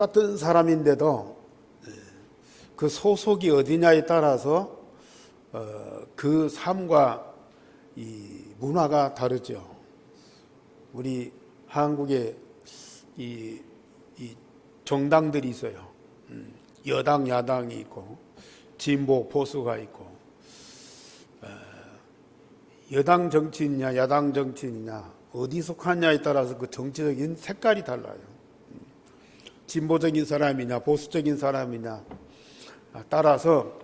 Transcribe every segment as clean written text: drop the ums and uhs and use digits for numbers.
같은 사람인데도 그 소속이 어디냐에 따라서 그 삶과 이 문화가 다르죠. 우리 한국에 이 정당들이 있어요. 여당, 야당이 있고 진보, 보수가 있고 여당 정치인이냐 야당 정치인이냐 어디 속하냐에 따라서 그 정치적인 색깔이 달라요. 진보적인 사람이냐 보수적인 사람이냐 따라서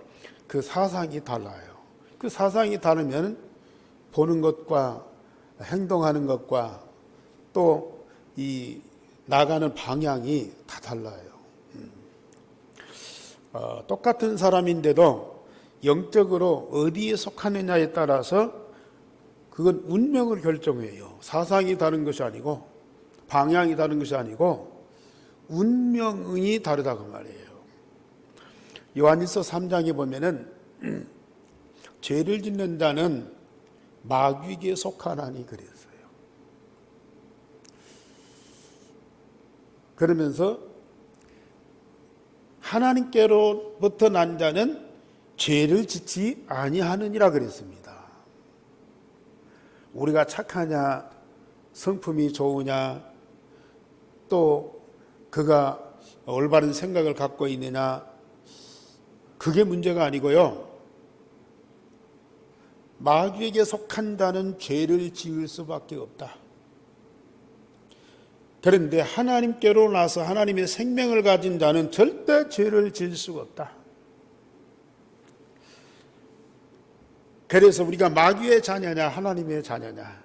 그 사상이 달라요. 그 사상이 다르면 보는 것과 행동하는 것과 또 이 나가는 방향이 다 달라요. 똑같은 사람인데도 영적으로 어디에 속하느냐에 따라서 그건 운명을 결정해요. 사상이 다른 것이 아니고 방향이 다른 것이 아니고 운명이 다르다고 말이에요. 요한일서 3장에 보면은 죄를 짓는 자는 마귀에게 속하나니 그랬어요. 그러면서 하나님께로부터 난 자는 죄를 짓지 아니하느니라 그랬습니다. 우리가 착하냐, 성품이 좋으냐, 또 그가 올바른 생각을 갖고 있느냐, 그게 문제가 아니고요. 마귀에게 속한 자는 죄를 지을 수밖에 없다. 그런데 하나님께로 나서 하나님의 생명을 가진 자는 절대 죄를 지을 수가 없다. 그래서 우리가 마귀의 자녀냐 하나님의 자녀냐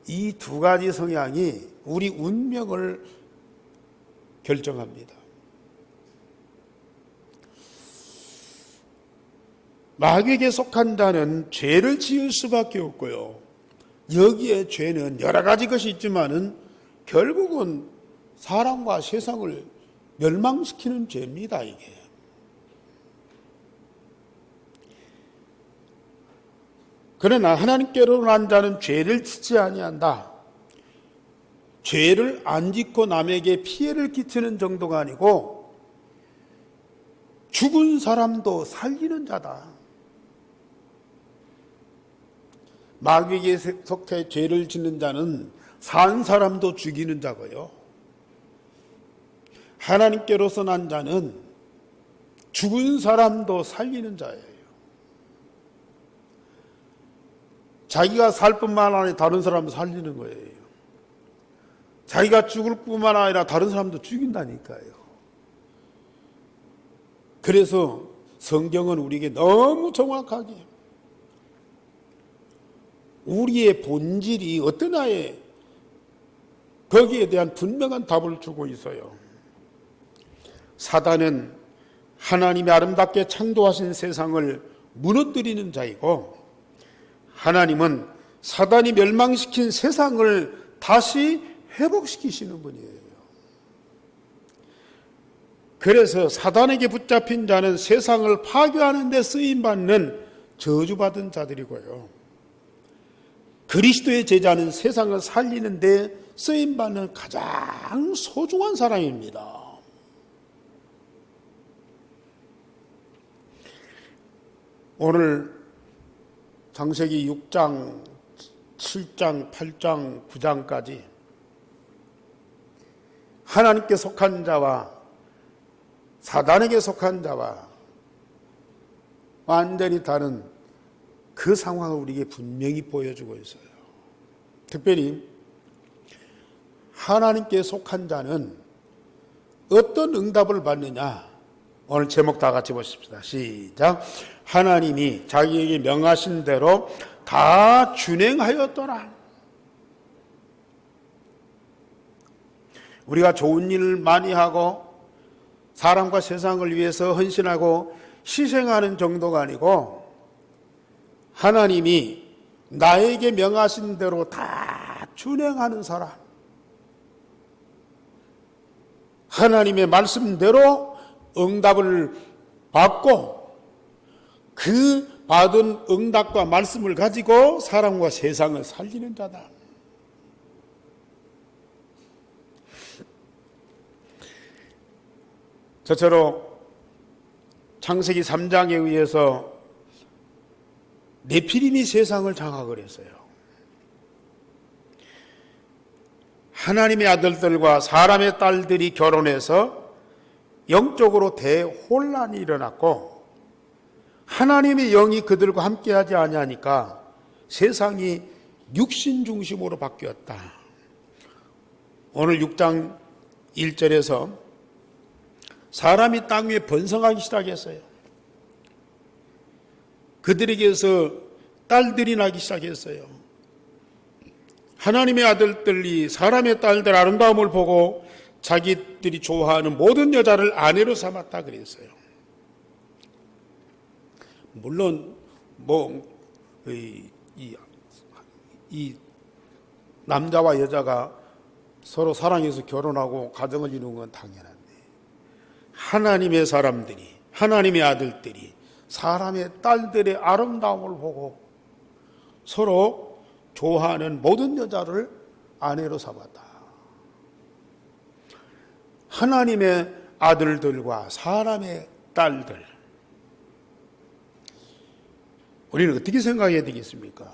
이 두 가지 성향이 우리 운명을 결정합니다. 마귀에게 속한 자는 죄를 지을 수밖에 없고요. 여기에 죄는 여러 가지 것이 있지만은 결국은 사람과 세상을 멸망시키는 죄입니다, 이게. 그러나 하나님께로 난 자는 죄를 짓지 아니한다. 죄를 안 짓고 남에게 피해를 끼치는 정도가 아니고 죽은 사람도 살리는 자다. 마귀에게 속해 죄를 짓는 자는 산 사람도 죽이는 자고요. 하나님께로서 난 자는 죽은 사람도 살리는 자예요. 자기가 살 뿐만 아니라 다른 사람도 살리는 거예요. 자기가 죽을 뿐만 아니라 다른 사람도 죽인다니까요. 그래서 성경은 우리에게 너무 정확하게 우리의 본질이 어떠냐에 거기에 대한 분명한 답을 주고 있어요. 사단은 하나님이 아름답게 창조하신 세상을 무너뜨리는 자이고 하나님은 사단이 멸망시킨 세상을 다시 회복시키시는 분이에요. 그래서 사단에게 붙잡힌 자는 세상을 파괴하는 데 쓰임받는 저주받은 자들이고요. 그리스도의 제자는 세상을 살리는 데 쓰임받는 가장 소중한 사람입니다. 오늘 창세기 6장, 7장, 8장, 9장까지 하나님께 속한 자와 사단에게 속한 자와 완전히 다른 그 상황을 우리에게 분명히 보여주고 있어요. 특별히 하나님께 속한 자는 어떤 응답을 받느냐. 오늘 제목 다 같이 보십시다. 시작. 하나님이 자기에게 명하신 대로 다 준행하였더라. 우리가 좋은 일을 많이 하고 사람과 세상을 위해서 헌신하고 희생하는 정도가 아니고 하나님이 나에게 명하신 대로 다 준행하는 사람, 하나님의 말씀대로 응답을 받고 그 받은 응답과 말씀을 가지고 사람과 세상을 살리는 자다. 저처럼 창세기 3장에 의해서 네피림이 세상을 장악을 했어요. 하나님의 아들들과 사람의 딸들이 결혼해서 영적으로 대혼란이 일어났고, 하나님의 영이 그들과 함께하지 아니하니까 세상이 육신 중심으로 바뀌었다. 오늘 6장 1절에서 사람이 땅 위에 번성하기 시작했어요. 그들에게서 딸들이 나기 시작했어요. 하나님의 아들들이 사람의 딸들 아름다움을 보고 자기들이 좋아하는 모든 여자를 아내로 삼았다 그랬어요. 물론 이 남자와 여자가 서로 사랑해서 결혼하고 가정을 이루는 건 당연한데, 하나님의 사람들이, 하나님의 아들들이 사람의 딸들의 아름다움을 보고 서로 좋아하는 모든 여자를 아내로 삼았다. 하나님의 아들들과 사람의 딸들, 우리는 어떻게 생각해야 되겠습니까?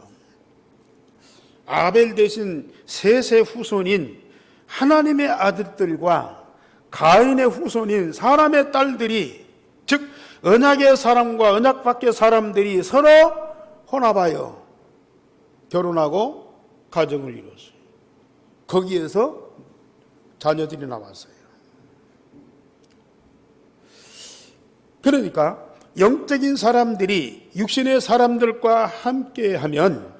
아벨 대신 셋의 후손인 하나님의 아들들과 가인의 후손인 사람의 딸들이, 즉 언약의 사람과 언약 밖의 사람들이 서로 혼합하여 결혼하고 가정을 이뤘어요. 거기에서 자녀들이 나왔어요. 그러니까 영적인 사람들이 육신의 사람들과 함께하면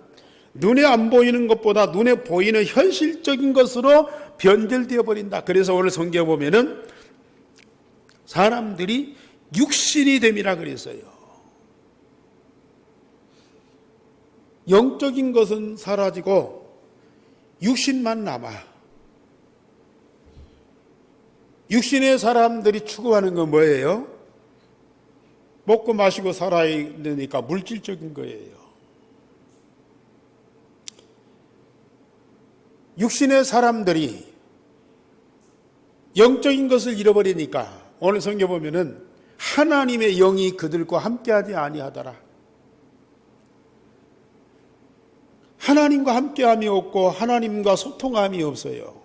눈에 안 보이는 것보다 눈에 보이는 현실적인 것으로 변절되어 버린다. 그래서 오늘 성경에 보면은 사람들이 육신이 됨이라 그랬어요. 영적인 것은 사라지고 육신만 남아. 육신의 사람들이 추구하는 건 뭐예요? 먹고 마시고 살아야 되니까 물질적인 거예요. 육신의 사람들이 영적인 것을 잃어버리니까 오늘 성경 보면은 하나님의 영이 그들과 함께하지 아니하더라. 하나님과 함께함이 없고 하나님과 소통함이 없어요.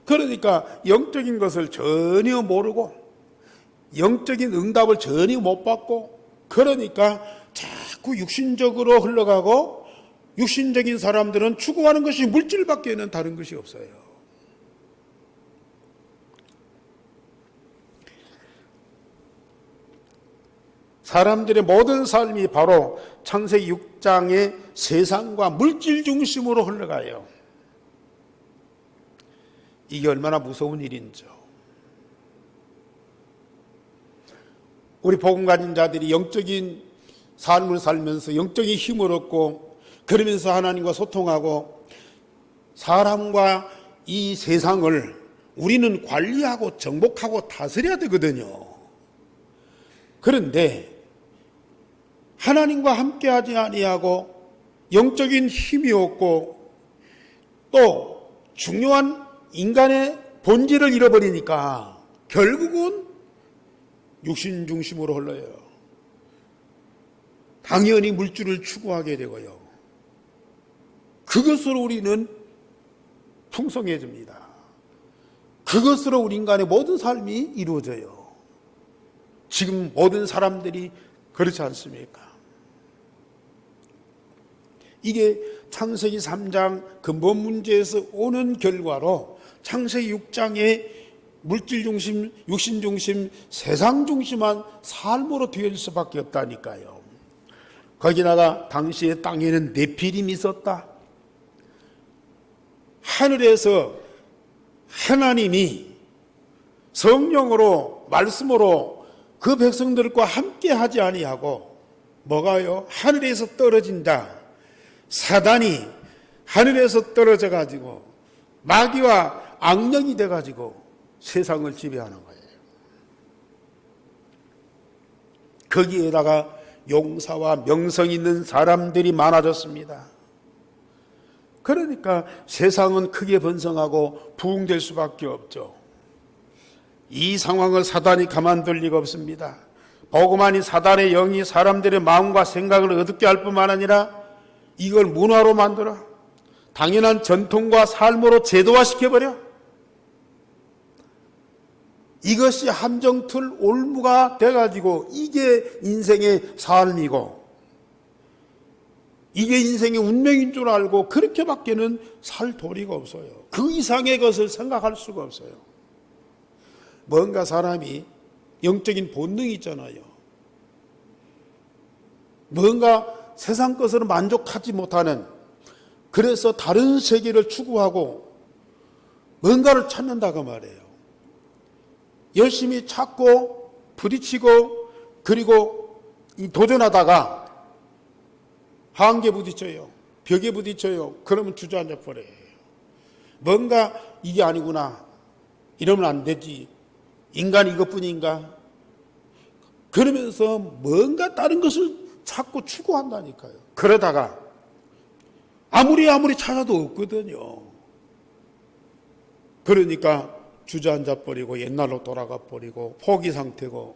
그러니까 영적인 것을 전혀 모르고 영적인 응답을 전혀 못 받고, 그러니까 자꾸 육신적으로 흘러가고, 육신적인 사람들은 추구하는 것이 물질밖에는 다른 것이 없어요. 사람들의 모든 삶이 바로 창세기 6장의 세상과 물질 중심으로 흘러가요. 이게 얼마나 무서운 일인지요. 우리 복음 가진 자들이 영적인 삶을 살면서 영적인 힘을 얻고, 그러면서 하나님과 소통하고 사람과 이 세상을 우리는 관리하고 정복하고 다스려야 되거든요. 그런데 하나님과 함께하지 아니하고 영적인 힘이 없고 또 중요한 인간의 본질을 잃어버리니까 결국은 육신 중심으로 흘러요. 당연히 물질을 추구하게 되고요. 그것으로 우리는 풍성해집니다. 그것으로 우리 인간의 모든 삶이 이루어져요. 지금 모든 사람들이 그렇지 않습니까? 이게 창세기 3장 근본 문제에서 오는 결과로 창세기 6장의 물질 중심, 육신 중심, 세상 중심한 삶으로 되어질 수밖에 없다니까요. 거기다가 당시에 땅에는 네피림이 있었다. 하늘에서 하나님이 성령으로 말씀으로 그 백성들과 함께 하지 아니하고 뭐가요? 하늘에서 떨어진 자 사단이 하늘에서 떨어져 가지고 마귀와 악령이 돼 가지고 세상을 지배하는 거예요. 거기에다가 용사와 명성 있는 사람들이 많아졌습니다. 그러니까 세상은 크게 번성하고 부흥될 수밖에 없죠. 이 상황을 사단이 가만둘 리가 없습니다. 보고만이 사단의 영이 사람들의 마음과 생각을 어둡게 할 뿐만 아니라 이걸 문화로 만들어 당연한 전통과 삶으로 제도화시켜버려. 이것이 함정틀 올무가 돼가지고 이게 인생의 삶이고 이게 인생의 운명인 줄 알고 그렇게밖에는 살 도리가 없어요. 그 이상의 것을 생각할 수가 없어요. 뭔가 사람이 영적인 본능이 있잖아요. 뭔가 세상 것으로 만족하지 못하는, 그래서 다른 세계를 추구하고 뭔가를 찾는다고 말해요. 열심히 찾고 부딪히고 그리고 도전하다가 한계에 부딪혀요. 벽에 부딪혀요. 그러면 주저앉아 버려요. 뭔가 이게 아니구나. 이러면 안 되지. 인간이 이것뿐인가? 그러면서 뭔가 다른 것을 찾고 추구한다니까요. 그러다가 아무리 찾아도 없거든요. 그러니까 주저앉아 버리고 옛날로 돌아가 버리고 포기 상태고.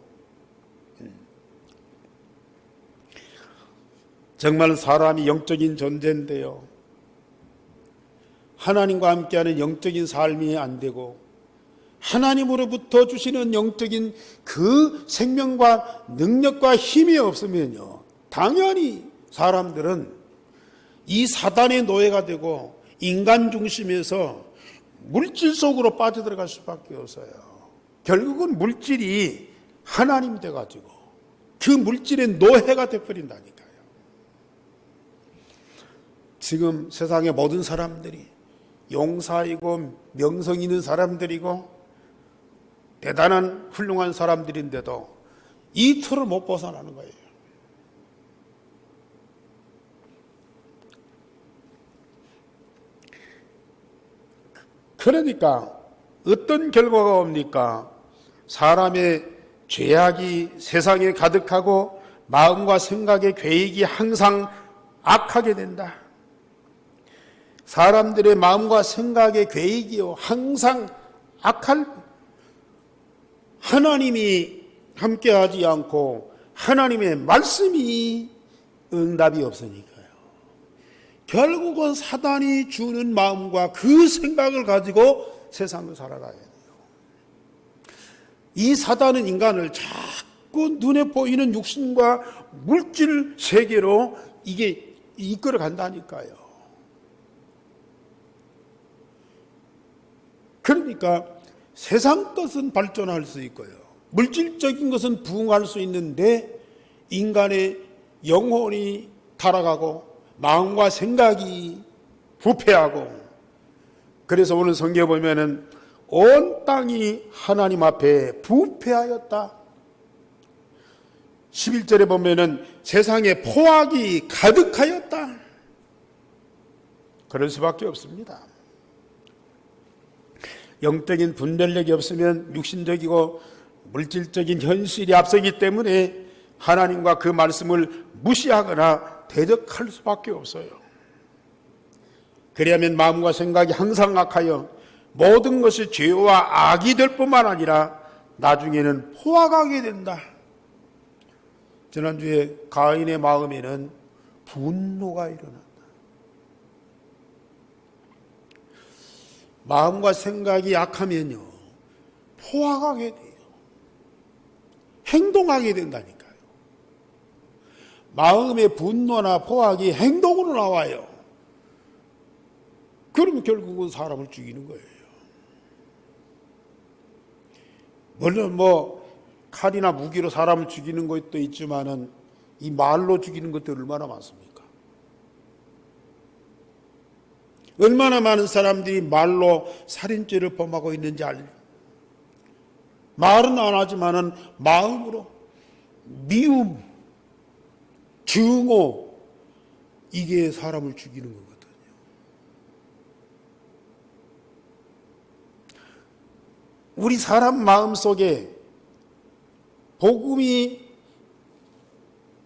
정말 사람이 영적인 존재인데요. 하나님과 함께하는 영적인 삶이 안 되고 하나님으로부터 주시는 영적인 그 생명과 능력과 힘이 없으면요, 당연히 사람들은 이 사단의 노예가 되고 인간 중심에서 물질 속으로 빠져들어갈 수밖에 없어요. 결국은 물질이 하나님이 돼가지고 그 물질의 노예가 돼버린다니까요. 지금 세상의 모든 사람들이 용사이고 명성 있는 사람들이고 대단한 훌륭한 사람들인데도 이 틀을 못 벗어나는 거예요. 그러니까 어떤 결과가 옵니까? 사람의 죄악이 세상에 가득하고 마음과 생각의 계획이 항상 악하게 된다. 사람들의 마음과 생각의 계획이요, 항상 악할, 하나님이 함께하지 않고 하나님의 말씀이 응답이 없으니까요. 결국은 사단이 주는 마음과 그 생각을 가지고 세상을 살아가야 돼요. 이 사단은 인간을 자꾸 눈에 보이는 육신과 물질 세계로 이게 이끌어 간다니까요. 그러니까 세상 것은 발전할 수 있고요, 물질적인 것은 부흥할 수 있는데 인간의 영혼이 타락하고 마음과 생각이 부패하고, 그래서 오늘 성경에 보면은 온 땅이 하나님 앞에 부패하였다. 11절에 보면은 세상에 포악이 가득하였다. 그럴 수밖에 없습니다. 영적인 분별력이 없으면 육신적이고 물질적인 현실이 앞서기 때문에 하나님과 그 말씀을 무시하거나 대적할 수밖에 없어요. 그리하면 마음과 생각이 항상 악하여 모든 것이 죄와 악이 될 뿐만 아니라 나중에는 포악하게 된다. 지난주에 가인의 마음에는 분노가 일어난다. 마음과 생각이 약하면요, 포악하게 돼요. 행동하게 된다니까요. 마음의 분노나 포악이 행동으로 나와요. 그러면 결국은 사람을 죽이는 거예요. 물론 칼이나 무기로 사람을 죽이는 것도 있지만은 이 말로 죽이는 것도 얼마나 많습니까? 얼마나 많은 사람들이 말로 살인죄를 범하고 있는지 말은 안 하지만은 마음으로 미움, 증오, 이게 사람을 죽이는 거거든요. 우리 사람 마음 속에 복음이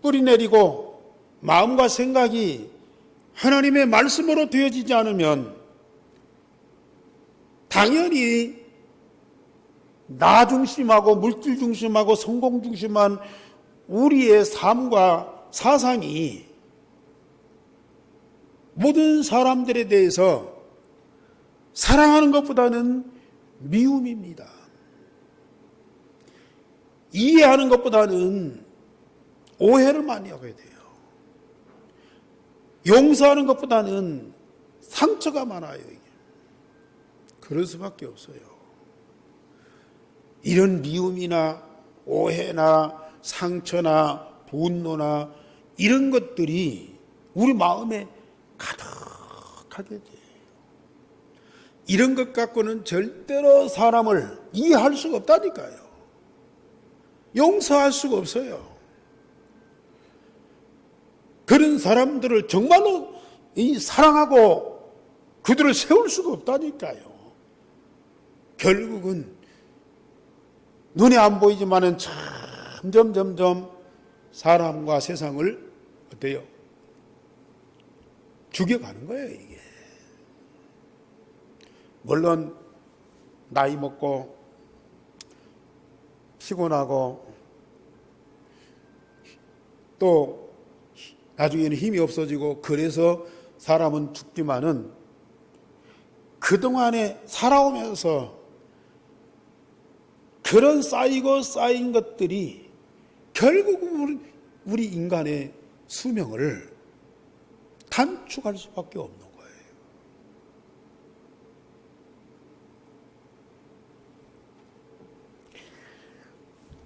뿌리내리고 마음과 생각이 하나님의 말씀으로 되어지지 않으면 당연히 나 중심하고 물질 중심하고 성공 중심한 우리의 삶과 사상이 모든 사람들에 대해서 사랑하는 것보다는 미움입니다. 이해하는 것보다는 오해를 많이 하게 돼요. 용서하는 것보다는 상처가 많아요. 이게. 그럴 수밖에 없어요. 이런 미움이나 오해나 상처나 분노나 이런 것들이 우리 마음에 가득하게 돼요. 이런 것 갖고는 절대로 사람을 이해할 수가 없다니까요. 용서할 수가 없어요. 그런 사람들을 정말로 사랑하고 그들을 세울 수가 없다니까요. 결국은 눈에 안 보이지만은 점점 사람과 세상을 어때요? 죽여가는 거예요, 이게. 물론 나이 먹고 피곤하고 또 나중에는 힘이 없어지고 그래서 사람은 죽지만은 그동안에 살아오면서 그런 쌓인 것들이 결국은 우리 인간의 수명을 단축할 수밖에 없는 거예요.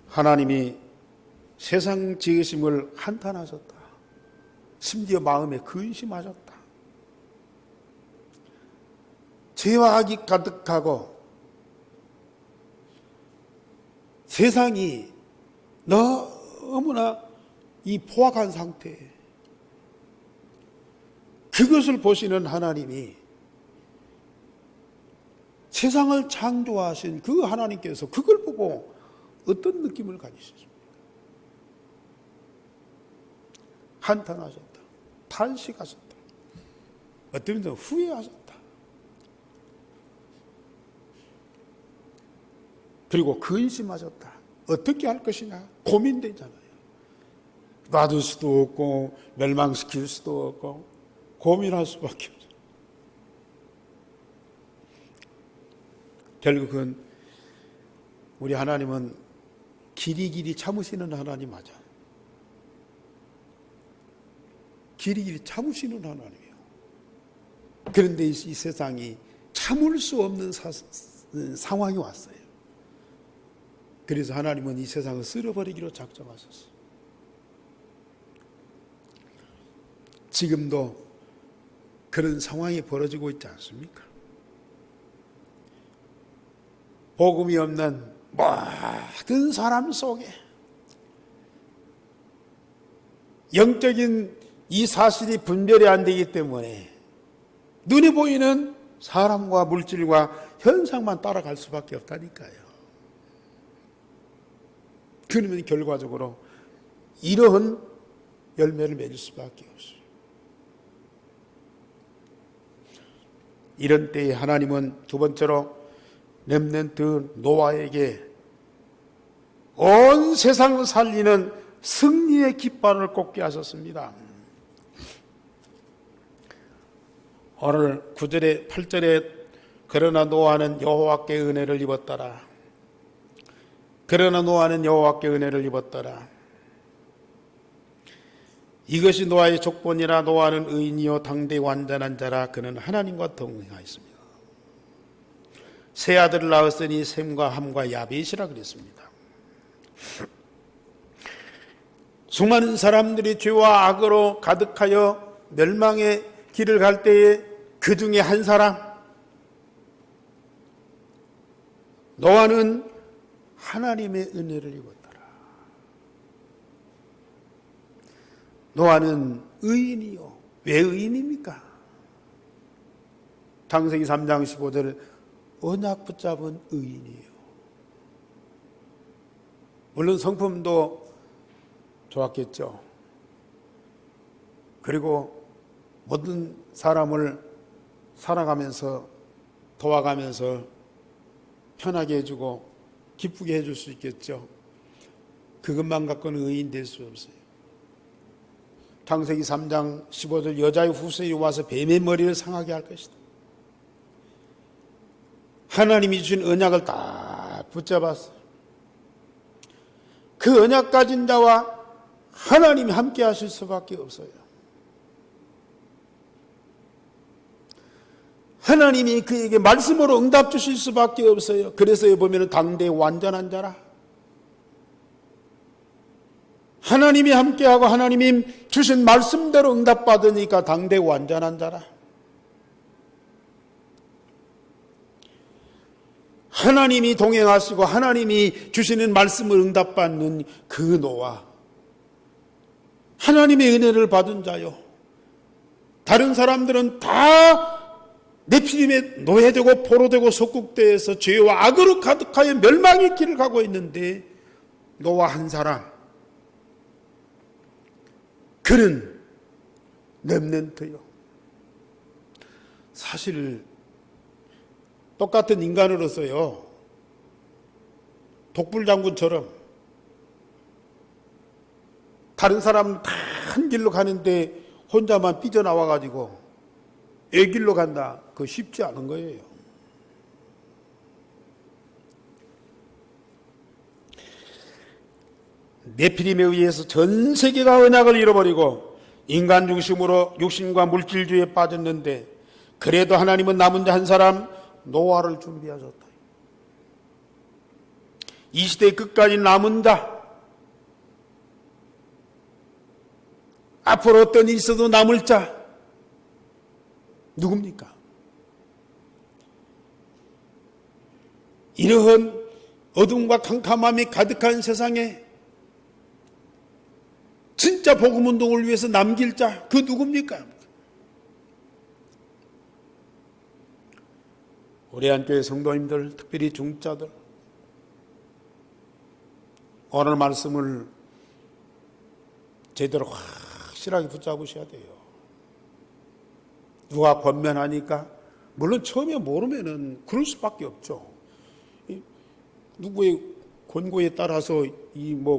하나님이 세상 지으심을 한탄하셨다. 심지어 마음에 근심하셨다. 죄와 악이 가득하고 세상이 너무나 이 포악한 상태에 그것을 보시는 하나님이 세상을 창조하신 그 하나님께서 그걸 보고 어떤 느낌을 가지셨습니까? 한탄하셨다. 탄식하셨다. 어떤 면에서 후회하셨다. 그리고 근심하셨다. 어떻게 할 것이냐 고민되잖아요. 놔둘 수도 없고 멸망시킬 수도 없고 고민할 수밖에 없죠. 결국은 우리 하나님은 길이길이 참으시는 하나님 맞아. 길이길이 참으시는 하나님이에요. 그런데 이 세상이 참을 수 없는 상황이 왔어요. 그래서 하나님은 이 세상을 쓸어버리기로 작정하셨어요. 지금도 그런 상황이 벌어지고 있지 않습니까? 복음이 없는 모든 사람 속에 영적인 이 사실이 분별이 안 되기 때문에 눈에 보이는 사람과 물질과 현상만 따라갈 수밖에 없다니까요. 그러면 결과적으로 이러한 열매를 맺을 수밖에 없어요. 이런 때에 하나님은 두 번째로 렘넌트 노아에게 온 세상을 살리는 승리의 깃발을 꽂게 하셨습니다. 오늘 9절에 8절에 그러나 노아는 여호와께 은혜를 입었더라. 그러나 노아는 여호와께 은혜를 입었더라. 이것이 노아의 족본이라. 노아는 의인이요 당대 완전한 자라. 그는 하나님과 동행하였습니다. 세 아들을 낳았으니 셈과 함과 야벳이라 그랬습니다. 수많은 사람들이 죄와 악으로 가득하여 멸망의 길을 갈 때에 그 중에 한 사람 노아는 하나님의 은혜를 입었더라. 노아는 의인이요. 왜 의인입니까? 창세기 3장 15절 언약 붙잡은 의인이에요. 물론 성품도 좋았겠죠. 그리고 모든 사람을 살아가면서 도와가면서 편하게 해주고 기쁘게 해줄 수 있겠죠. 그것만 갖고는 의인 될 수 없어요. 창세기 3장 15절 여자의 후손이 와서 뱀의 머리를 상하게 할 것이다. 하나님이 주신 언약을 딱 붙잡았어요. 그 언약 가진 자와 하나님이 함께 하실 수밖에 없어요. 하나님이 그에게 말씀으로 응답 주실 수밖에 없어요. 그래서 보면 당대 완전한 자라. 하나님이 함께하고 하나님이 주신 말씀대로 응답받으니까 당대 완전한 자라. 하나님이 동행하시고 하나님이 주시는 말씀을 응답받는 그 노아, 하나님의 은혜를 받은 자요. 다른 사람들은 다 네피림에 노예되고 포로되고 속국되어서 죄와 악으로 가득하여 멸망의 길을 가고 있는데 노아 한 사람, 그는 렘넌트요. 사실 똑같은 인간으로서요, 독불장군처럼 다른 사람은 다 한 길로 가는데 혼자만 삐져나와가지고 애 길로 간다. 그거 쉽지 않은 거예요. 네피림에 의해서 전 세계가 언약을 잃어버리고 인간 중심으로 육신과 물질주의에 빠졌는데, 그래도 하나님은 남은 자 한 사람 노아를 준비하셨다. 이 시대의 끝까지 남은 자, 앞으로 어떤 일이 있어도 남을 자 누굽니까? 이러한 어둠과 캄캄함이 가득한 세상에 진짜 복음운동을 위해서 남길 자, 그 누굽니까? 우리 한교회 성도님들, 특별히 중자들, 오늘 말씀을 제대로 확실하게 붙잡으셔야 돼요. 누가 권면하니까, 물론 처음에 모르면은 그럴 수밖에 없죠. 누구의 권고에 따라서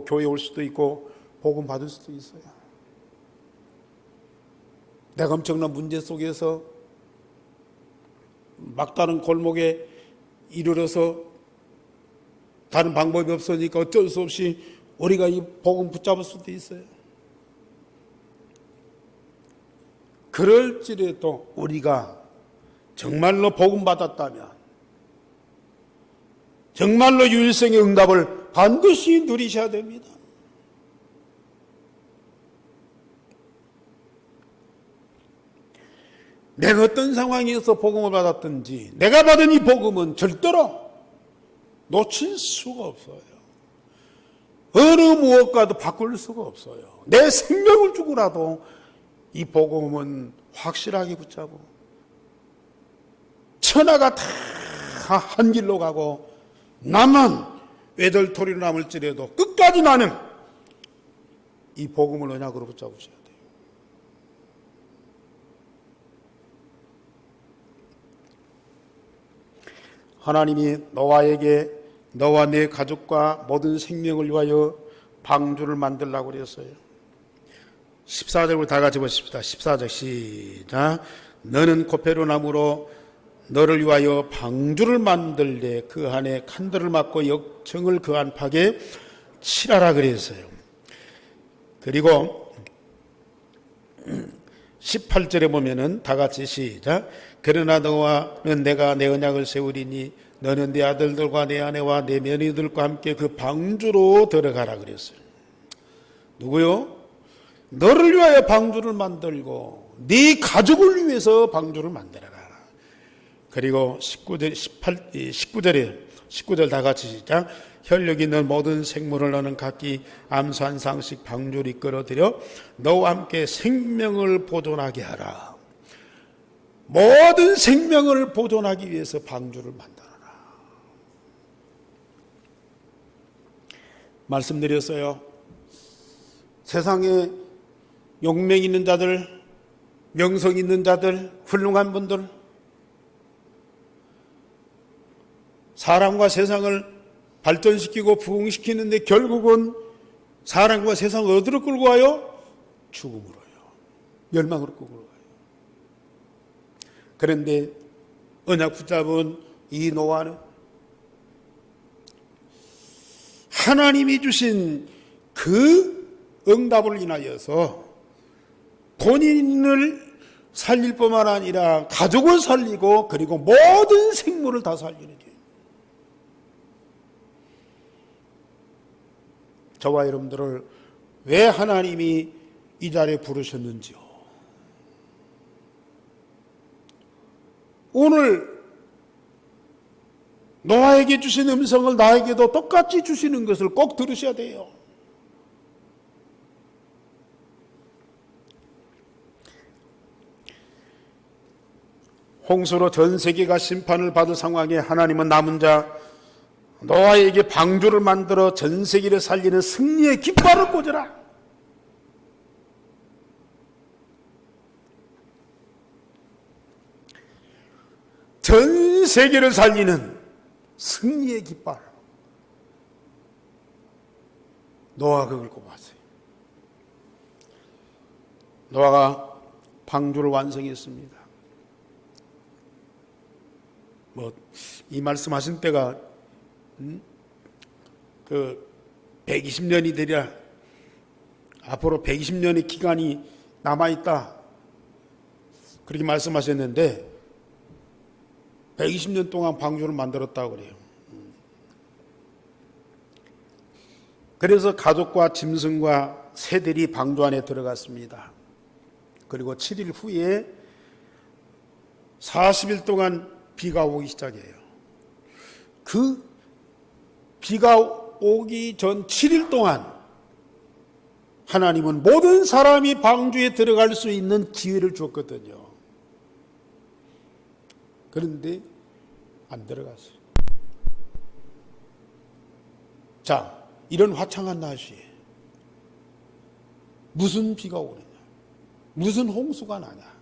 교회 올 수도 있고 복음 받을 수도 있어요. 내가 엄청난 문제 속에서 막다른 골목에 이르러서 다른 방법이 없으니까 어쩔 수 없이 우리가 이 복음 붙잡을 수도 있어요. 그럴지라도 우리가 정말로 복음 받았다면, 정말로 유일성의 응답을 반드시 누리셔야 됩니다. 내가 어떤 상황에서 복음을 받았든지 내가 받은 이 복음은 절대로 놓칠 수가 없어요. 어느 무엇과도 바꿀 수가 없어요. 내 생명을 주고라도 이 복음은 확실하게 붙잡고, 천하가 다 한 길로 가고 나만 외돌토리로 남을지라도 끝까지 나는 이 복음을 언약으로 붙잡으셔야 돼요. 하나님이 노아에게 너와 내 가족과 모든 생명을 위하여 방주를 만들라고 그랬어요. 14절을 다 같이 보십시다. 14절 시작. 너는 코페르나무로 너를 위하여 방주를 만들되 그 안에 칸들을 막고 역청을 그 안팎에 칠하라 그랬어요. 그리고 18절에 보면은 다 같이 시작. 그러나 너와는 내가 내 언약을 세우리니 너는 내 아들들과 내 아내와 내 며느리들과 함께 그 방주로 들어가라 그랬어요. 누구요? 너를 위하여 방주를 만들고 네 가족을 위해서 방주를 만들어라. 그리고 19절 다 같이 시작. 혈육 있는 모든 생물을 너는 각기 암수 한 상씩 방주를 이끌어들여 너와 함께 생명을 보존하게 하라. 모든 생명을 보존하기 위해서 방주를 만들어라. 말씀드렸어요. 세상에 용명 있는 자들, 명성 있는 자들, 훌륭한 분들, 사람과 세상을 발전시키고 부흥시키는데 결국은 사람과 세상을 어디로 끌고 와요? 죽음으로요. 멸망으로 끌고 와요. 그런데 언약 붙잡은 이 노아는 하나님이 주신 그 응답을 인하여서 본인을 살릴 뿐만 아니라 가족을 살리고 그리고 모든 생물을 다 살리는 일. 저와 여러분들을 왜 하나님이 이 자리에 부르셨는지요. 오늘 노아에게 주신 음성을 나에게도 똑같이 주시는 것을 꼭 들으셔야 돼요. 홍수로 전 세계가 심판을 받을 상황에 하나님은 남은 자 노아에게 방주를 만들어 전 세계를 살리는 승리의 깃발을 꽂으라. 전 세계를 살리는 승리의 깃발. 노아가 그걸 꼽았어요. 노아가 방주를 완성했습니다. 이 말씀하신 때가 120년이 되랴 앞으로 120년의 기간이 남아있다 그렇게 말씀하셨는데 120년 동안 방주를 만들었다고 그래요. 그래서 가족과 짐승과 새들이 방주 안에 들어갔습니다. 그리고 7일 후에 40일 동안 비가 오기 시작해요. 그 비가 오기 전 7일 동안 하나님은 모든 사람이 방주에 들어갈 수 있는 기회를 주었거든요. 그런데 안 들어갔어요. 자, 이런 화창한 날씨에 무슨 비가 오느냐, 무슨 홍수가 나냐.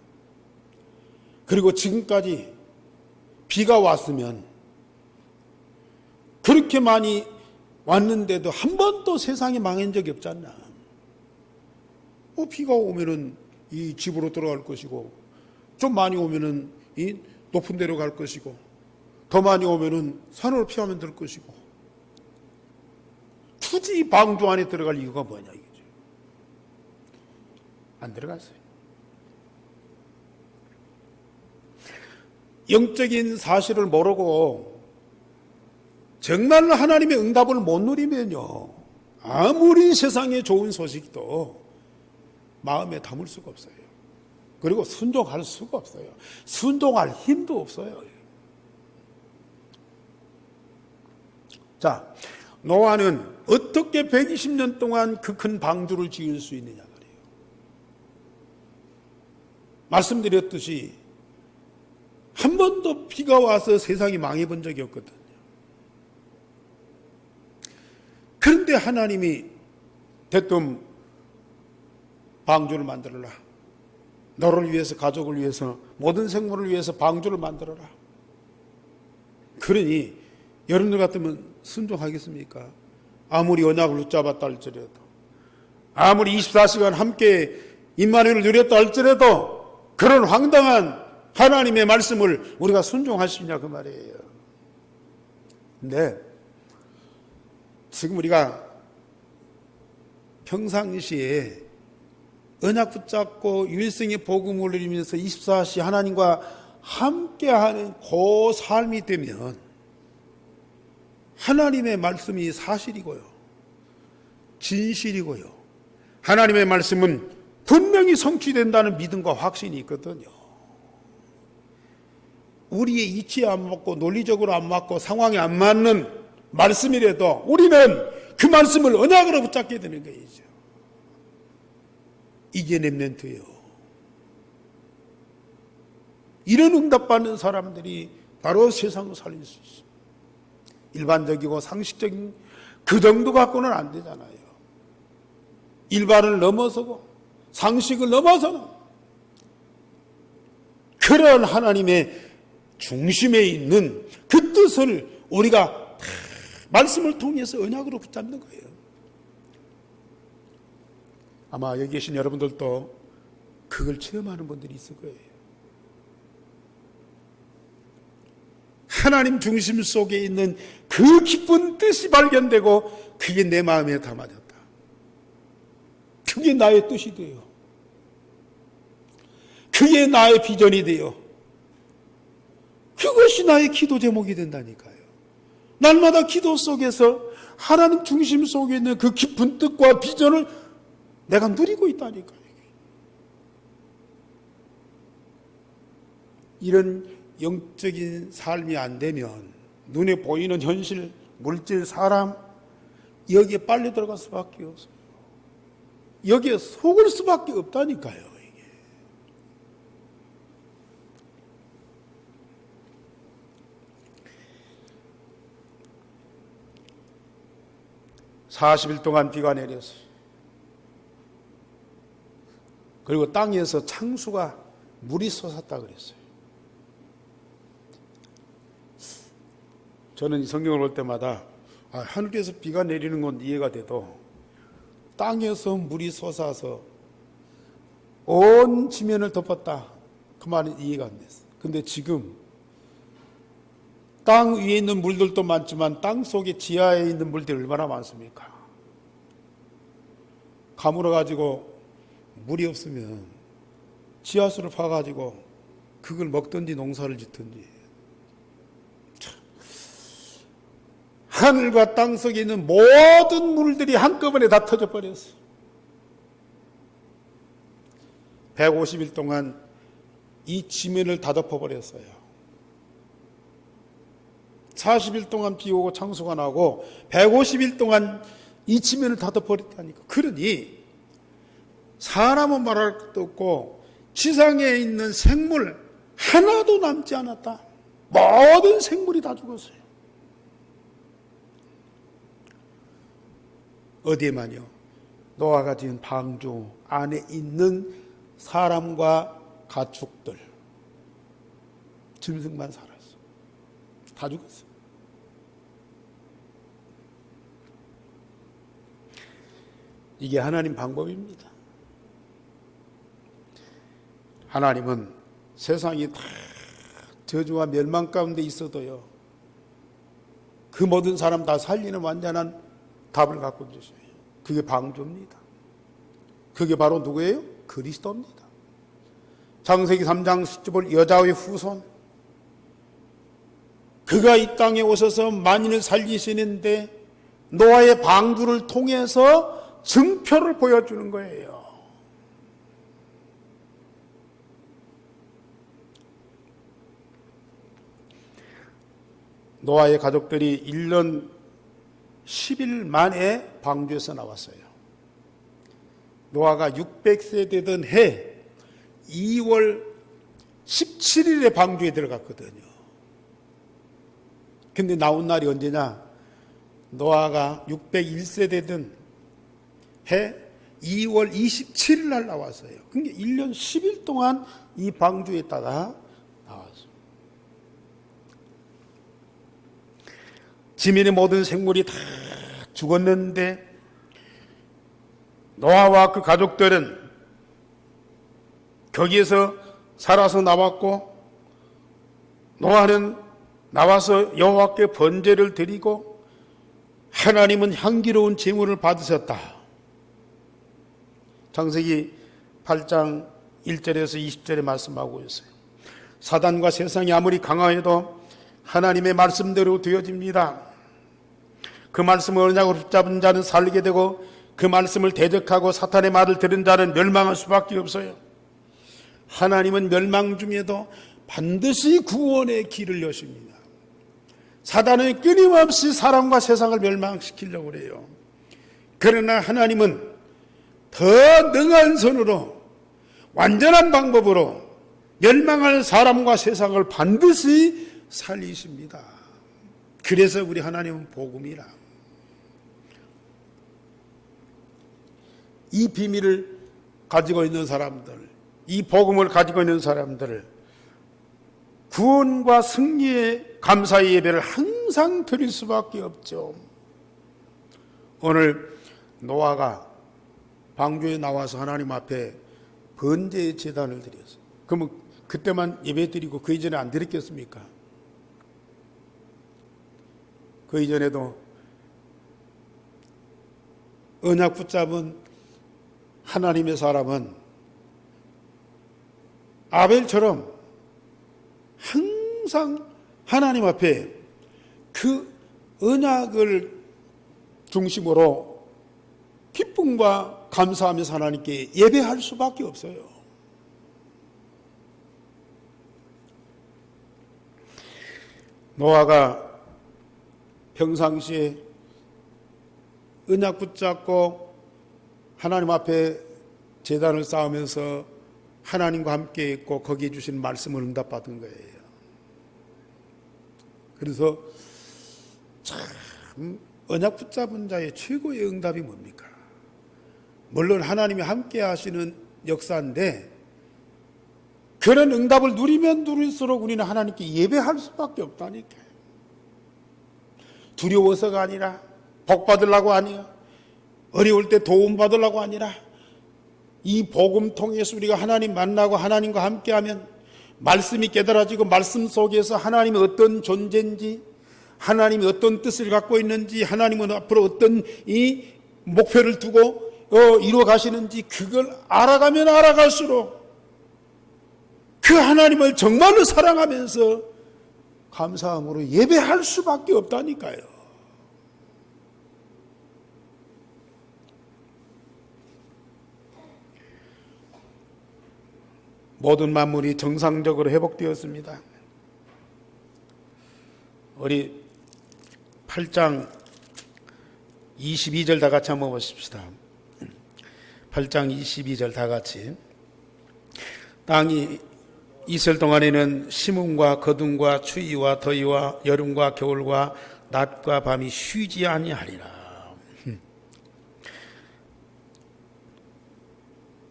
그리고 지금까지 비가 왔으면 그렇게 많이 왔는데도 한 번도 세상에 망한 적이 없잖아. 비가 오면은 이 집으로 들어갈 것이고, 좀 많이 오면은 이 높은 데로 갈 것이고, 더 많이 오면은 산으로 피하면 될 것이고, 굳이 방주 안에 들어갈 이유가 뭐냐 이거죠. 안 들어갔어요. 영적인 사실을 모르고 정말 하나님의 응답을 못 누리면요, 아무리 세상에 좋은 소식도 마음에 담을 수가 없어요. 그리고 순종할 수가 없어요. 순종할 힘도 없어요. 자, 노아는 어떻게 120년 동안 그 큰 방주를 지을 수 있느냐 그래요. 말씀드렸듯이 한 번도 비가 와서 세상이 망해본 적이 없거든요. 그런데 하나님이 대뜸 방주를 만들어라. 너를 위해서, 가족을 위해서, 모든 생물을 위해서 방주를 만들어라. 그러니 여러분들 같으면 순종하겠습니까? 아무리 언약을 붙잡았다 할지라도, 아무리 24시간 함께 임마누엘을 누렸다 할지라도 그런 황당한 하나님의 말씀을 우리가 순종할 수 있냐 그 말이에요. 근데 지금 우리가 평상시에 언약 붙잡고 일생의 복음을 누리면서 24시 하나님과 함께하는 그 삶이 되면 하나님의 말씀이 사실이고요, 진실이고요, 하나님의 말씀은 분명히 성취된다는 믿음과 확신이 있거든요. 우리의 이치에 안 맞고 논리적으로 안 맞고 상황에 안 맞는 말씀이라도 우리는 그 말씀을 언약으로 붙잡게 되는 거죠. 이게 렘넌트예요. 이런 응답받는 사람들이 바로 세상을 살릴 수 있어요. 일반적이고 상식적인 그 정도 갖고는 안 되잖아요. 일반을 넘어서고 상식을 넘어서는 그런 하나님의 중심에 있는 그 뜻을 우리가 말씀을 통해서 언약으로 붙잡는 거예요. 아마 여기 계신 여러분들도 그걸 체험하는 분들이 있을 거예요. 하나님 중심 속에 있는 그 깊은 뜻이 발견되고 그게 내 마음에 담아졌다. 그게 나의 뜻이 돼요. 그게 나의 비전이 돼요. 그것이 나의 기도 제목이 된다니까요. 날마다 기도 속에서 하나님 중심 속에 있는 그 깊은 뜻과 비전을 내가 누리고 있다니까요. 이런 영적인 삶이 안 되면 눈에 보이는 현실, 물질, 사람 여기에 빨리 들어갈 수밖에 없어요. 여기에 속을 수밖에 없다니까요. 이게. (40일) 동안 비가 내렸어요. 그리고 땅에서 창수가 물이 솟았다 그랬어요. 저는 이 성경을 볼 때마다 하늘에서 비가 내리는 건 이해가 돼도 땅에서 물이 솟아서 온 지면을 덮었다, 그 말은 이해가 안 됐어요. 근데 지금 땅 위에 있는 물들도 많지만 땅 속에 지하에 있는 물들이 얼마나 많습니까? 가물어 가지고 물이 없으면 지하수를 파가지고 그걸 먹든지 농사를 짓든지. 하늘과 땅 속에 있는 모든 물들이 한꺼번에 다 터져버렸어요. 150일 동안 이 지면을 다 덮어버렸어요. 40일 동안 비 오고 창수가 나고 150일 동안 이 지면을 다 덮어버렸다니까. 그러니 사람은 말할 것도 없고 지상에 있는 생물 하나도 남지 않았다. 모든 생물이 다 죽었어요. 어디에만요? 노아가 지은 방주 안에 있는 사람과 가축들, 짐승만 살았어. 다 죽었어. 이게 하나님 방법입니다. 하나님은 세상이 다 저주와 멸망 가운데 있어도요, 그 모든 사람 다 살리는 완전한 답을 갖고 주셔요. 그게 방주입니다. 그게 바로 누구예요? 그리스도입니다. 창세기 3장 10절 여자의 후손, 그가 이 땅에 오셔서 만인을 살리시는데 노아의 방주를 통해서 증표를 보여주는 거예요. 노아의 가족들이 1년 10일 만에 방주에서 나왔어요. 노아가 600세 되던 해 2월 17일에 방주에 들어갔거든요. 근데 나온 날이 언제냐? 노아가 601세 되던 해 2월 27일 날 나왔어요. 그러니까 1년 10일 동안 이 방주에 있다가 나왔어요. 지면의 모든 생물이 다 죽었는데 노아와 그 가족들은 거기에서 살아서 나왔고, 노아는 나와서 여호와께 번제를 드리고 하나님은 향기로운 제물을 받으셨다. 창세기 8장 1절에서 20절에 말씀하고 있어요. 사단과 세상이 아무리 강하여도 하나님의 말씀대로 되어집니다. 그 말씀을 언약으로 붙잡은 자는 살게 되고 그 말씀을 대적하고 사탄의 말을 들은 자는 멸망할 수밖에 없어요. 하나님은 멸망 중에도 반드시 구원의 길을 여십니다. 사단은 끊임없이 사람과 세상을 멸망시키려고 그래요. 그러나 하나님은 더 능한 손으로 완전한 방법으로 멸망할 사람과 세상을 반드시 살리십니다. 그래서 우리 하나님은 복음이라. 이 비밀을 가지고 있는 사람들, 이 복음을 가지고 있는 사람들을 구원과 승리의 감사의 예배를 항상 드릴 수밖에 없죠. 오늘 노아가 방주에 나와서 하나님 앞에 번제의 제단을 드렸어요. 그러면 그때만 예배 드리고 그 이전에 안 드렸겠습니까? 그 이전에도 언약 붙잡은 하나님의 사람은 아벨처럼 항상 하나님 앞에 그 언약을 중심으로 기쁨과 감사하면서 하나님께 예배할 수밖에 없어요. 노아가 평상시에 언약 붙잡고 하나님 앞에 제단을 쌓으면서 하나님과 함께 있고 거기에 주신 말씀을 응답받은 거예요. 그래서 참 언약 붙잡은 자의 최고의 응답이 뭡니까? 물론 하나님이 함께 하시는 역사인데 그런 응답을 누리면 누릴수록 우리는 하나님께 예배할 수밖에 없다니까요. 두려워서가 아니라 복 받으려고 아니야. 어려울 때 도움 받으려고 아니라 이 복음 통해서 우리가 하나님 만나고 하나님과 함께하면 말씀이 깨달아지고 말씀 속에서 하나님이 어떤 존재인지 하나님이 어떤 뜻을 갖고 있는지 하나님은 앞으로 어떤 이 목표를 두고 이루어 가시는지 그걸 알아가면 알아갈수록 그 하나님을 정말로 사랑하면서 감사함으로 예배할 수밖에 없다니까요. 모든 만물이 정상적으로 회복되었습니다. 우리 8장 22절 다 같이 한번 보십시다. 8장 22절 다 같이. 땅이 이슬 동안에는 심음과 거둠과 추위와 더위와 여름과 겨울과 낮과 밤이 쉬지 아니하리라.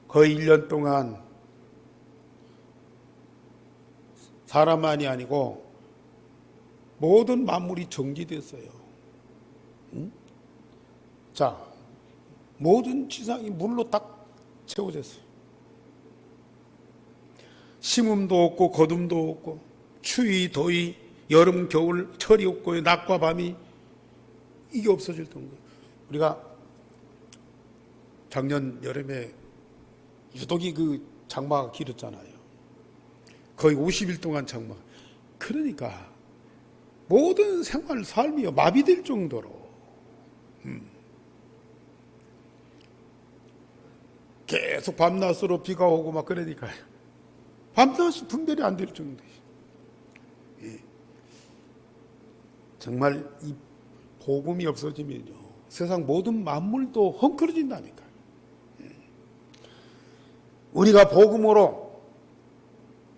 거의 1년 동안 사람만이 아니고 모든 만물이 정지됐어요. 자, 모든 지상이 물로 딱 채워졌어요. 심음도 없고 거둠도 없고 추위, 더위, 여름, 겨울, 철이 없고 낮과 밤이 이게 없어질 정도. 우리가 작년 여름에 유독이 그 장마가 길었잖아요. 거의 50일 동안 장마. 그러니까 모든 생활 삶이 마비될 정도로 계속 밤낮으로 비가 오고 막 그러니까요. 밤낮이 분별이 안 될 정도예요. 정말 이 복음이 없어지면요 세상 모든 만물도 헝클어진다니까요. 우리가 복음으로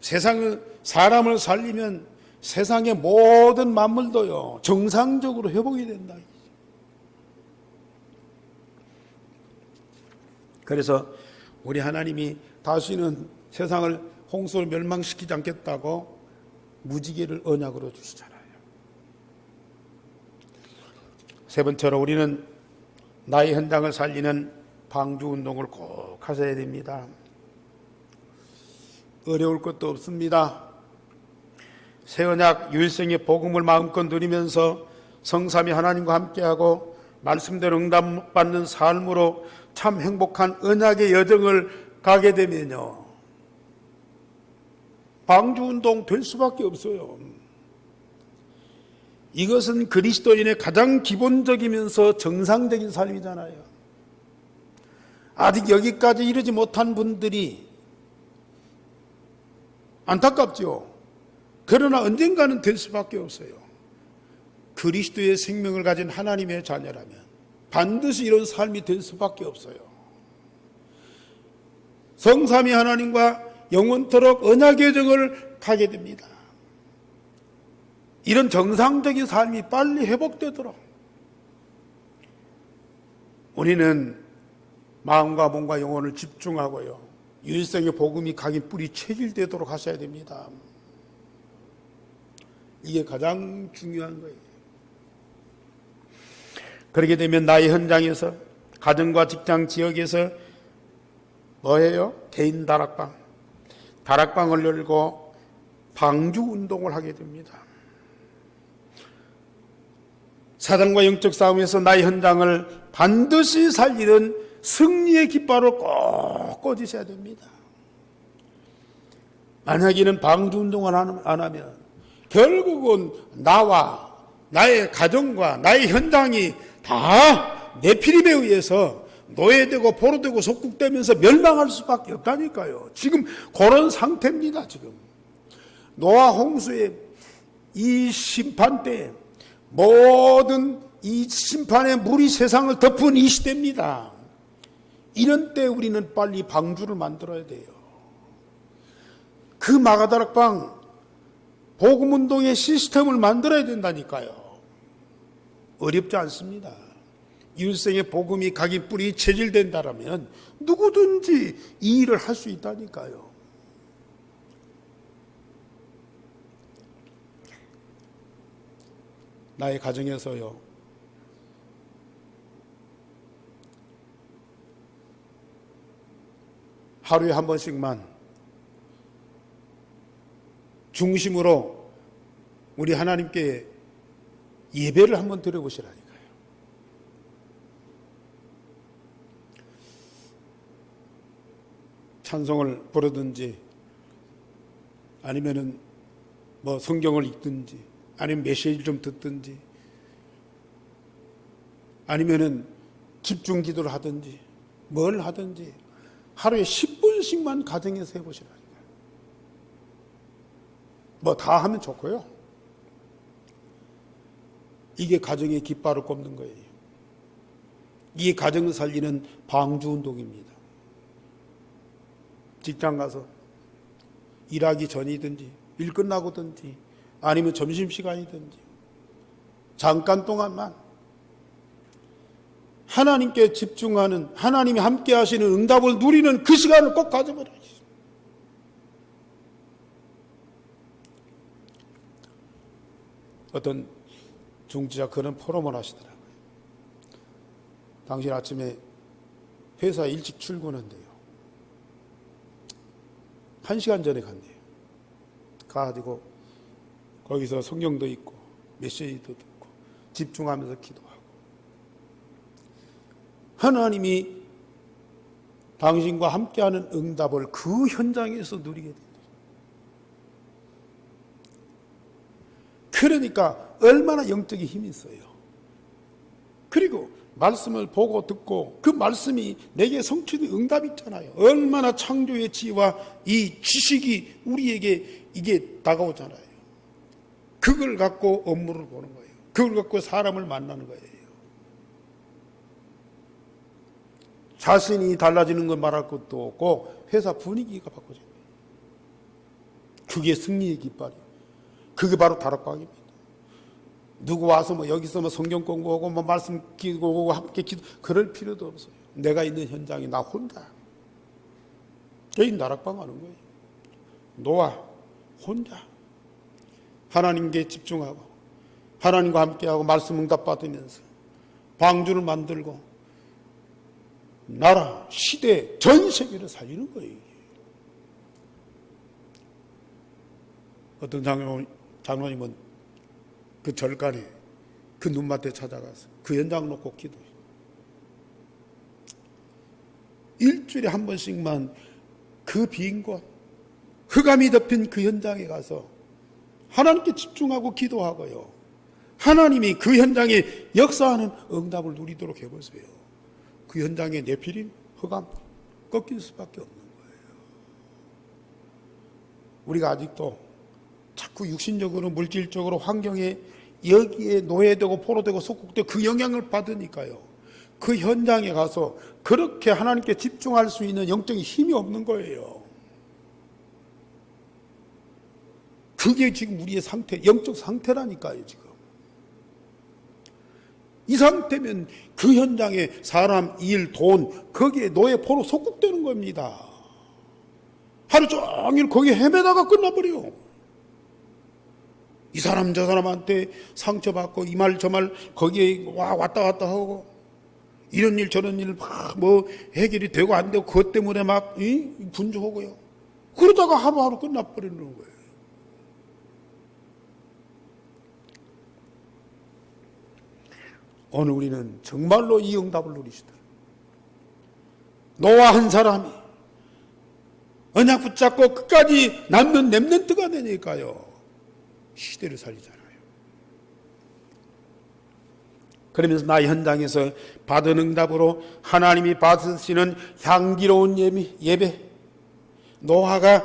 세상의 사람을 살리면 세상의 모든 만물도요 정상적으로 회복이 된다. 그래서 우리 하나님이 다시는 세상을 홍수를 멸망시키지 않겠다고 무지개를 언약으로 주시잖아요. 세 번째로 우리는 나의 현장을 살리는 방주운동을 꼭 하셔야 됩니다. 어려울 것도 없습니다. 새 언약 유일성의 복음을 마음껏 누리면서 성삼위 하나님과 함께하고 말씀대로 응답받는 삶으로 참 행복한 언약의 여정을 가게 되면요 방주운동 될 수밖에 없어요. 이것은 그리스도인의 가장 기본적이면서 정상적인 삶이잖아요. 아직 여기까지 이르지 못한 분들이 안타깝죠. 그러나 언젠가는 될 수밖에 없어요. 그리스도의 생명을 가진 하나님의 자녀라면 반드시 이런 삶이 될 수밖에 없어요. 성삼위 하나님과 영원토록 언약의 정을 가게 됩니다. 이런 정상적인 삶이 빨리 회복되도록 우리는 마음과 몸과 영혼을 집중하고요 유일성의 복음이 각인 뿌리 체질되도록 하셔야 됩니다. 이게 가장 중요한 거예요. 그렇게 되면 나의 현장에서, 가정과 직장 지역에서 뭐예요? 개인 다락방을 열고 방주 운동을 하게 됩니다. 사단과 영적 싸움에서 나의 현장을 반드시 살리는 승리의 깃발을 꼭 꽂으셔야 됩니다. 만약에는 방주 운동을 안 하면 결국은 나와 나의 가정과 나의 현장이 다 네피림에 의해서 노예되고 포로되고 속국되면서 멸망할 수밖에 없다니까요. 지금 그런 상태입니다. 지금 노아 홍수의 이 심판 때 모든 이 심판의 물이 세상을 덮은 이 시대입니다. 이런 때 우리는 빨리 방주를 만들어야 돼요. 그 마가다락방 복음운동의 시스템을 만들어야 된다니까요. 어렵지 않습니다. 일생의 복음이 각인 뿌리 체질된다라면 누구든지 이 일을 할 수 있다니까요. 나의 가정에서요, 하루에 한 번씩만 중심으로 우리 하나님께 예배를 한번 드려보시라니까요. 찬송을 부르든지 아니면은 뭐 성경을 읽든지 아니면 메시지를 좀 듣든지 아니면은 집중 기도를 하든지 뭘 하든지 하루에 10분씩만 가정에서 해보시라니까요. 뭐 다 하면 좋고요. 이게 가정의 깃발을 꼽는 거예요. 이게 가정을 살리는 방주 운동입니다. 직장 가서 일하기 전이든지 일 끝나고든지 아니면 점심시간이든지 잠깐 동안만 하나님께 집중하는, 하나님이 함께 하시는 응답을 누리는 그 시간을 꼭 가져보라고. 어떤 중지자 그런 포럼을 하시더라고요. 당신 아침에 회사 일찍 출근한대요. 1시간 전에 간대요. 가가지고 거기서 성경도 읽고 메시지도 듣고 집중하면서 기도하고 하나님이 당신과 함께하는 응답을 그 현장에서 누리게 됩니다. 그러니까 얼마나 영적인 힘이 있어요. 그리고 말씀을 보고 듣고 그 말씀이 내게 성취된 응답이 있잖아요. 얼마나 창조의 지혜와 이 지식이 우리에게 이게 다가오잖아요. 그걸 갖고 업무를 보는 거예요. 그걸 갖고 사람을 만나는 거예요. 자신이 달라지는 건 말할 것도 없고 회사 분위기가 바꿔져요. 그게 승리의 깃발이에요. 그게 바로 다락방입니다. 누구 와서 뭐 여기서 뭐 성경 공부하고 뭐 말씀 기도하고 함께 기도 그럴 필요도 없어요. 내가 있는 현장이 나 혼자. 여기 다락방 하는 거예요. 노아 혼자 하나님께 집중하고 하나님과 함께하고 말씀 응답 받으면서 방주를 만들고 나라, 시대, 전 세계를 살리는 거예요. 어떤 장로님은 그 절간에 그 눈밭에 찾아가서 그 현장 놓고 기도해요. 일주일에 한 번씩만 그 빈 곳, 흑암이 덮인 그 현장에 가서 하나님께 집중하고 기도하고요. 하나님이 그 현장에 역사하는 응답을 누리도록 해보세요. 그 현장에 네피림, 흑암 꺾일 수밖에 없는 거예요. 우리가 아직도 자꾸 육신적으로 물질적으로 환경에 여기에 노예되고 포로되고 속국되고 그 영향을 받으니까요. 그 현장에 가서 그렇게 하나님께 집중할 수 있는 영적인 힘이 없는 거예요. 그게 지금 우리의 상태, 영적 상태라니까요. 지금 이 상태면 그 현장에 사람, 일, 돈 거기에 노예, 포로 속국되는 겁니다. 하루 종일 거기에 헤매다가 끝나버려요. 이 사람 저 사람한테 상처받고 이 말 저 말 거기에 왔다 갔다 하고 이런 일 저런 일 막 뭐 해결이 되고 안 되고 그것 때문에 막 분주하고요. 그러다가 하루하루 끝나버리는 거예요. 오늘 우리는 정말로 이 응답을 누리시더라. 노아 한 사람이 언약 붙잡고 끝까지 남는 렘넌트가 되니까요. 시대를 살리잖아요. 그러면서 나 현장에서 받은 응답으로 하나님이 받으시는 향기로운 예배, 노아가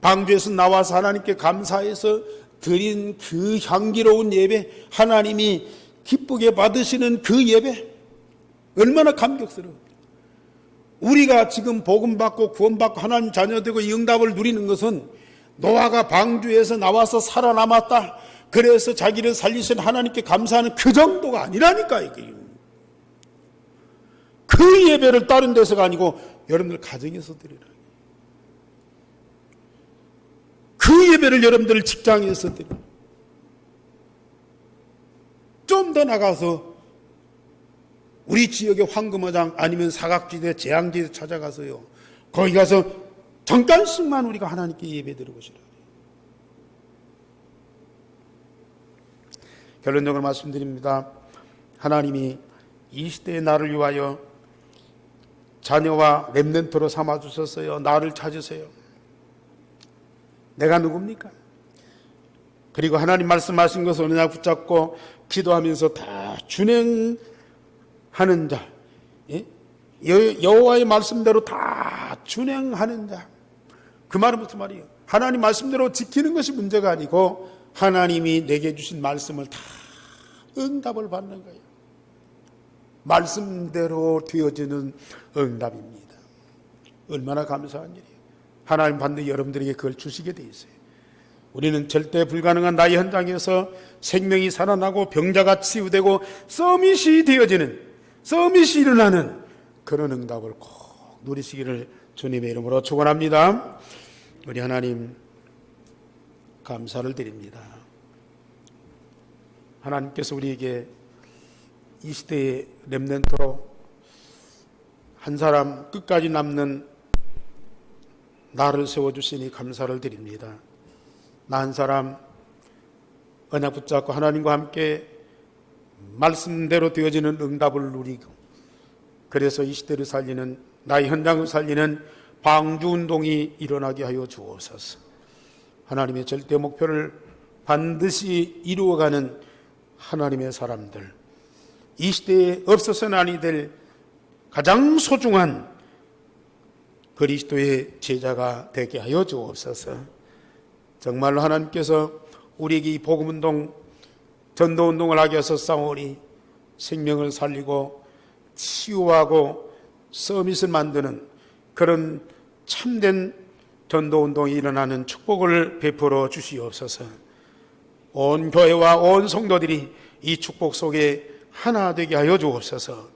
방주에서 나와서 하나님께 감사해서 드린 그 향기로운 예배, 하나님이 기쁘게 받으시는 그 예배, 얼마나 감격스러워요. 우리가 지금 복음받고 구원받고 하나님 자녀되고 이 응답을 누리는 것은 노아가 방주에서 나와서 살아남았다, 그래서 자기를 살리신 하나님께 감사하는 그 정도가 아니라니까요. 그 예배를 다른 데서가 아니고 여러분들 가정에서 드리라. 그 예배를 여러분들 직장에서 드리라. 좀 더 나가서 우리 지역의 황금어장 아니면 사각지대 재앙지대 찾아가서요, 거기 가서 잠깐씩만 우리가 하나님께 예배 드리고 싶어요. 결론적으로 말씀드립니다. 하나님이 이 시대의 나를 위하여 자녀와 렘넌트로 삼아주셨어요. 나를 찾으세요. 내가 누굽니까? 그리고 하나님 말씀하신 것을 언약 붙잡고 기도하면서 다 준행하는 자, 여호와의 말씀대로 다 준행하는 자. 그 말은 무슨 말이에요? 하나님 말씀대로 지키는 것이 문제가 아니고 하나님이 내게 주신 말씀을 다 응답을 받는 거예요. 말씀대로 되어지는 응답입니다. 얼마나 감사한 일이에요. 하나님 반드시 여러분들에게 그걸 주시게 돼 있어요. 우리는 절대 불가능한 나의 현장에서 생명이 살아나고 병자가 치유되고 서밋이 되어지는, 서밋이 일어나는 그런 응답을 꼭 누리시기를 주님의 이름으로 축원합니다. 우리 하나님 감사를 드립니다. 하나님께서 우리에게 이 시대의 렘넌트로 한 사람 끝까지 남는 나를 세워주시니 감사를 드립니다. 나 한 사람 언약 붙잡고 하나님과 함께 말씀대로 되어지는 응답을 누리고, 그래서 이 시대를 살리는, 나의 현장을 살리는 방주운동이 일어나게 하여 주옵소서. 하나님의 절대 목표를 반드시 이루어가는 하나님의 사람들, 이 시대에 없어서는 아니 될 가장 소중한 그리스도의 제자가 되게 하여 주옵소서. 정말로 하나님께서 우리에게 이 복음운동, 전도운동을 하게 해서 싸우니 생명을 살리고 치유하고 서밋을 만드는 그런 참된 전도운동이 일어나는 축복을 베풀어 주시옵소서. 온 교회와 온 성도들이 이 축복 속에 하나 되게 하여 주옵소서.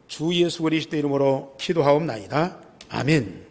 주 예수 그리스도 이름으로 기도하옵나이다. 아멘.